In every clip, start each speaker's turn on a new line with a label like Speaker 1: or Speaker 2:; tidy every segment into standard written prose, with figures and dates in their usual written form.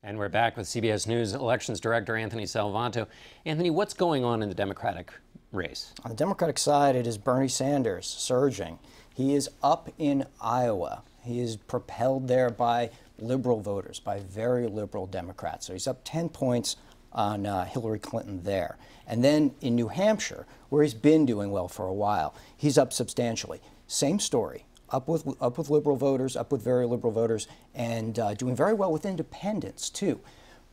Speaker 1: And we're back with CBS News Elections Director Anthony Salvanto. Anthony, what's going on in the Democratic race?
Speaker 2: On the Democratic side, it is Bernie Sanders surging. He is up in Iowa. He is propelled there by liberal voters, by very liberal Democrats. So he's up 10 points on Hillary Clinton there. And then in New Hampshire, where he's been doing well for a while, he's up substantially. Same story. Up with liberal voters, up with very liberal voters, and doing very well with independents, too.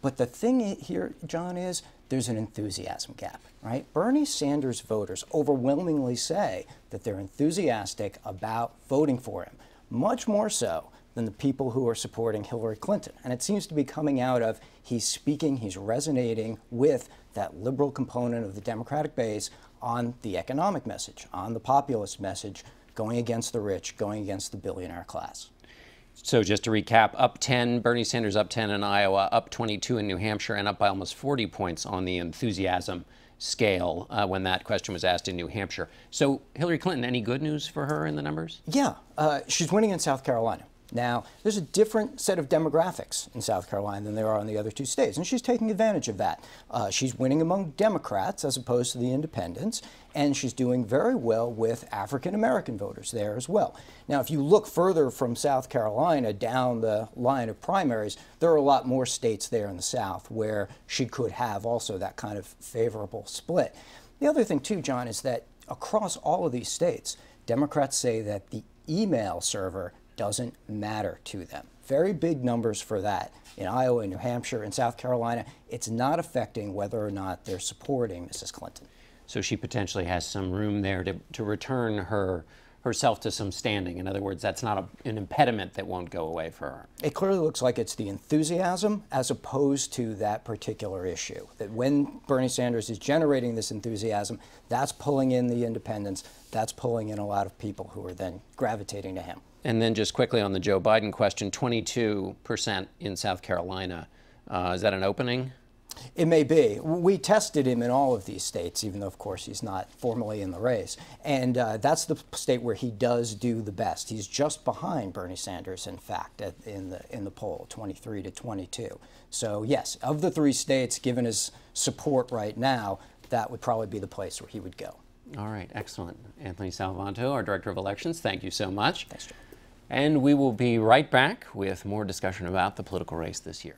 Speaker 2: But the thing here, John, is there's an enthusiasm gap, right? Bernie Sanders voters overwhelmingly say that they're enthusiastic about voting for him, much more so than the people who are supporting Hillary Clinton. And it seems to be coming out of he's speaking, he's resonating with that liberal component of the Democratic base on the economic message, on the populist message, going against the rich, going against the billionaire class.
Speaker 1: So just to recap, up 10, Bernie Sanders up 10 in Iowa, up 22 in New Hampshire, and up by almost 40 points on the enthusiasm scale when that question was asked in New Hampshire. So Hillary Clinton, any good news for her in the numbers?
Speaker 2: Yeah, she's winning in South Carolina. Now, there's a different set of demographics in South Carolina than there are in the other two states, and she's taking advantage of that. She's winning among Democrats as opposed to the independents, and she's doing very well with African-American voters there as well. Now, if you look further from South Carolina down the line of primaries, there are a lot more states there in the South where she could have also that kind of favorable split. The other thing, too, John, is that across all of these states, Democrats say that the email server doesn't matter to them. Very big numbers for that. In Iowa, New Hampshire, and South Carolina, it's not affecting whether or not they're supporting Mrs. Clinton.
Speaker 1: So she potentially has some room there to return herself to some standing. In other words, that's not an impediment that won't go away for her.
Speaker 2: It clearly looks like it's the enthusiasm as opposed to that particular issue. That when Bernie Sanders is generating this enthusiasm, that's pulling in the independents, that's pulling in a lot of people who are then gravitating to him.
Speaker 1: And then just quickly on the Joe Biden question, 22% in South Carolina. Is that an opening?
Speaker 2: It may be. We tested him in all of these states, even though, of course, he's not formally in the race. And that's the state where he does do the best. He's just behind Bernie Sanders, in fact, in the poll, 23 to 22. So, yes, of the three states, given his support right now, that would probably be the place where he would go.
Speaker 1: All right, excellent. Anthony Salvanto, our Director of Elections, thank you so much.
Speaker 2: Thanks, John.
Speaker 1: And we will be right back with more discussion about the political race this year.